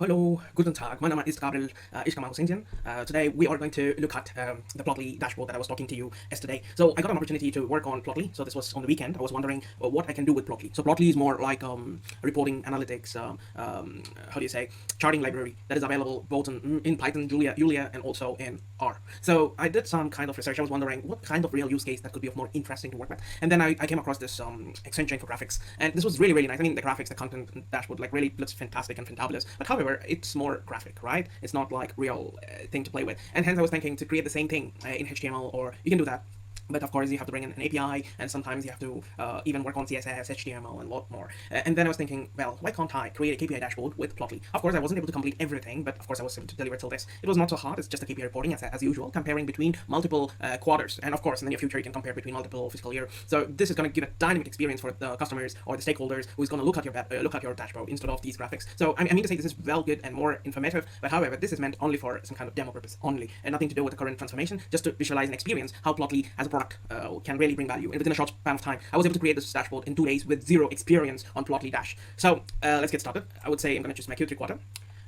Hallo, guten Tag. Mein Name ist Gabriel. Ich komme aus Indien. Today we are going to look at the Plotly dashboard that I was talking to you yesterday. So I got an opportunity to work on Plotly. So this was on the weekend. I was wondering what I can do with Plotly. So Plotly is more like reporting analytics, how do you say, charting library that is available both in Python, Julia, and also in R. So I did some kind of research. I was wondering what kind of real use case that could be of more interesting to work with. And then I came across this Accenture Infographics, and this was really, really nice. I mean, the graphics, the content dashboard, like really looks fantastic and fantabulous. But however, it's more graphic, right? It's not like real thing to play with. And hence I was thinking to create the same thing in HTML, or you can do that. But of course, you have to bring in an API, and sometimes you have to even work on CSS, HTML, and a lot more. And then I was thinking, well, why can't I create a KPI dashboard with Plotly? Of course, I wasn't able to complete everything, but of course, I was able to deliver till this. It was not so hard. It's just a KPI reporting as usual, comparing between multiple quarters. And of course, in the near future, you can compare between multiple fiscal year. So this is going to give a dynamic experience for the customers or the stakeholders who's going to look at your dashboard instead of these graphics. So I mean to say this is well good and more informative. But however, this is meant only for some kind of demo purpose only, and nothing to do with the current transformation. Just to visualize and experience how Plotly as a product can really bring value. And within a short span of time, I was able to create this dashboard in 2 days with zero experience on Plotly Dash. So let's get started. I would say I'm going to choose my Q3 quarter.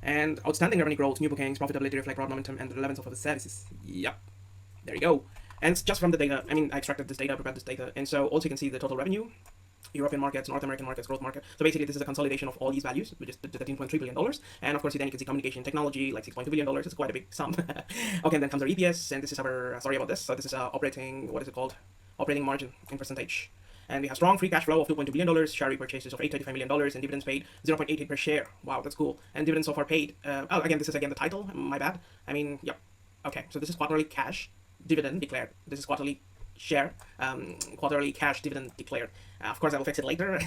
And outstanding revenue growth, new bookings, profitability reflect broad momentum, and the relevance of the services. Yep, there you go. And it's just from the data. I mean, I extracted this data, prepared this data, and so also you can see the total revenue, European markets, North American markets, growth market. So basically, this is a consolidation of all these values, which is the $13.3 billion. And of course, then you can see communication technology, like $6.2 billion. It's quite a big sum. Okay, and then comes our EPS, and this is our, sorry about this. So this is operating, what is it called? Operating margin in percentage. And we have strong free cash flow of $2.2 billion, share repurchases of $835 million, and dividends paid 0.88 per share. Wow, that's cool. And dividends so far paid. Oh, again, this is again the title. My bad. I mean, yep. Okay, so this is quarterly cash dividend declared. This is quarterly share, quarterly cash dividend declared. Of course, I will fix it later,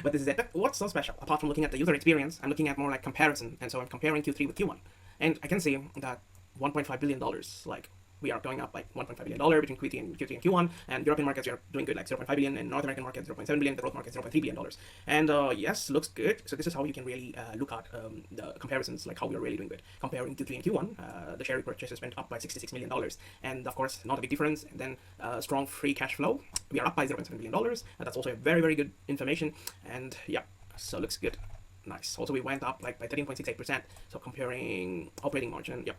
but this is it. But what's so special? Apart from looking at the user experience, I'm looking at more like comparison. And so I'm comparing Q3 with Q1. And I can see that $1.5 billion, like, we are going up like $1.5 billion between Q3 and Q1, and European markets are doing good, like 0.5 billion, and North American market 0.7 billion, the growth market 0.3 billion dollars. And yes, looks good. So this is how you can really look at the comparisons, like how we are really doing good. Comparing Q3 and Q1, the share repurchases went up by $66 million, and of course, not a big difference. And then strong free cash flow, we are up by 0.7 billion dollars, and that's also a very, very good information. And yeah, so looks good. Nice. Also, we went up like by 13.68%. So comparing operating margin, yep.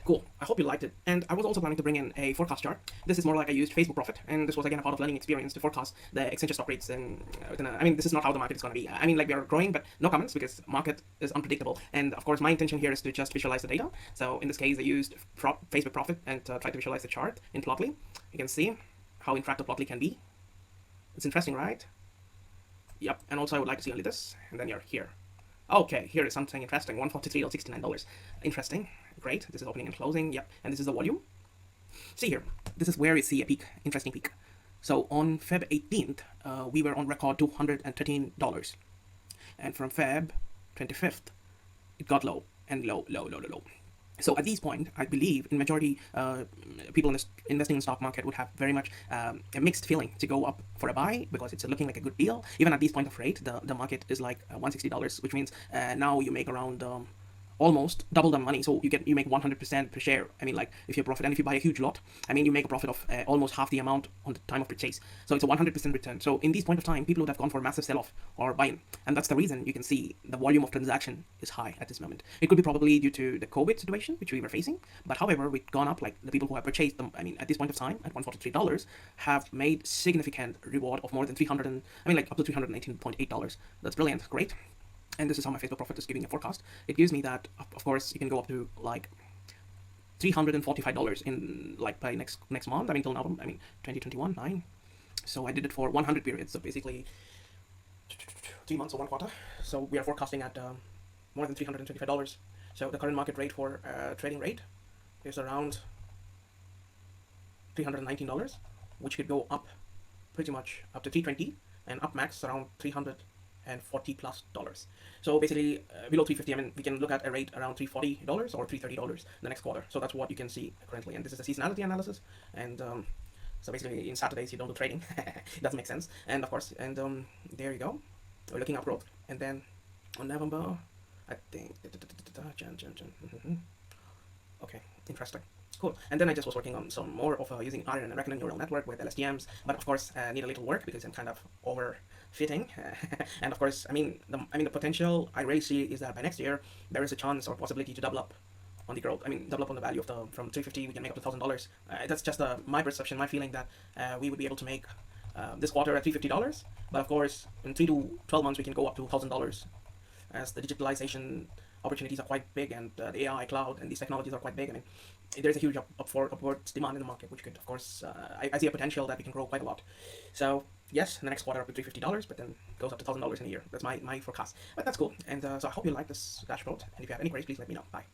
Cool. I hope you liked it. And I was also planning to bring in a forecast chart. This is more like I used Facebook Profit, and this was again a part of learning experience to forecast the Accenture stock rates. And I mean, this is not how the market is going to be. I mean, like we are growing, but no comments because market is unpredictable. And of course, my intention here is to just visualize the data. So in this case, I used Facebook Profit and tried to visualize the chart in Plotly. You can see how interactive Plotly can be. It's interesting, right? Yep. And also, I would like to see only this, and then you're here. Okay, here is something interesting. $143.69. Interesting. Great. This is opening and closing. Yep. And this is the volume. See here. This is where you see a peak. Interesting peak. So on Feb 18th, we were on record $213. And from Feb 25th, it got low and low. So at this point, I believe in majority people investing in stock market would have very much a mixed feeling to go up for a buy because it's looking like a good deal. Even at this point of rate, the market is like $160, which means now you make around almost double the money. So you make 100% per share. I mean, like if you profit and if you buy a huge lot, I mean, you make a profit of almost half the amount on the time of purchase. So it's a 100% return. So in this point of time, people would have gone for a massive sell-off or buy-in. And that's the reason you can see the volume of transaction is high at this moment. It could be probably due to the COVID situation, which we were facing. But however, we've gone up, like the people who have purchased them, I mean, at this point of time, at $143, have made significant reward of more than up to $319.8. That's brilliant. Great. And this is how my Facebook Profit is giving a forecast. It gives me that, of course, you can go up to like $345 in like by next month. I mean, till now, I mean, 2021, 9. So I did it for 100 periods. So basically 3 months or 1 quarter. So we are forecasting at more than $325. So the current market rate for trading rate is around $319, which could go up pretty much up to 320 and up max around $340 plus. So basically below 350, I mean, we can look at a rate around $340 or $330 the next quarter. So that's what you can see currently. And this is a seasonality analysis. And so basically in Saturdays you don't do trading. It doesn't make sense. And of course, and there you go. We're looking at growth. And then on November, I think Jan. Okay, interesting. Cool. And then I just was working on some more of using iron and reckoning neural network with LSTMs, but of course need a little work because I'm kind of overfitting. And of course, the potential I really see is that by next year there is a chance or possibility to double up on the growth. Double up on the value of the from 350 we can make up to $1,000. That's just my perception, my feeling that we would be able to make this quarter at $350. But of course, in 3 to 12 months we can go up to $1,000 as the digitalization opportunities are quite big, and the AI, cloud, and these technologies are quite big. There's a huge upwards demand in the market, which could, of course, I see a potential that we can grow quite a lot. So yes, in the next quarter up to $350, but then goes up to $1,000 in a year. That's my forecast. But that's cool. And so I hope you like this dashboard. And if you have any queries, please let me know. Bye.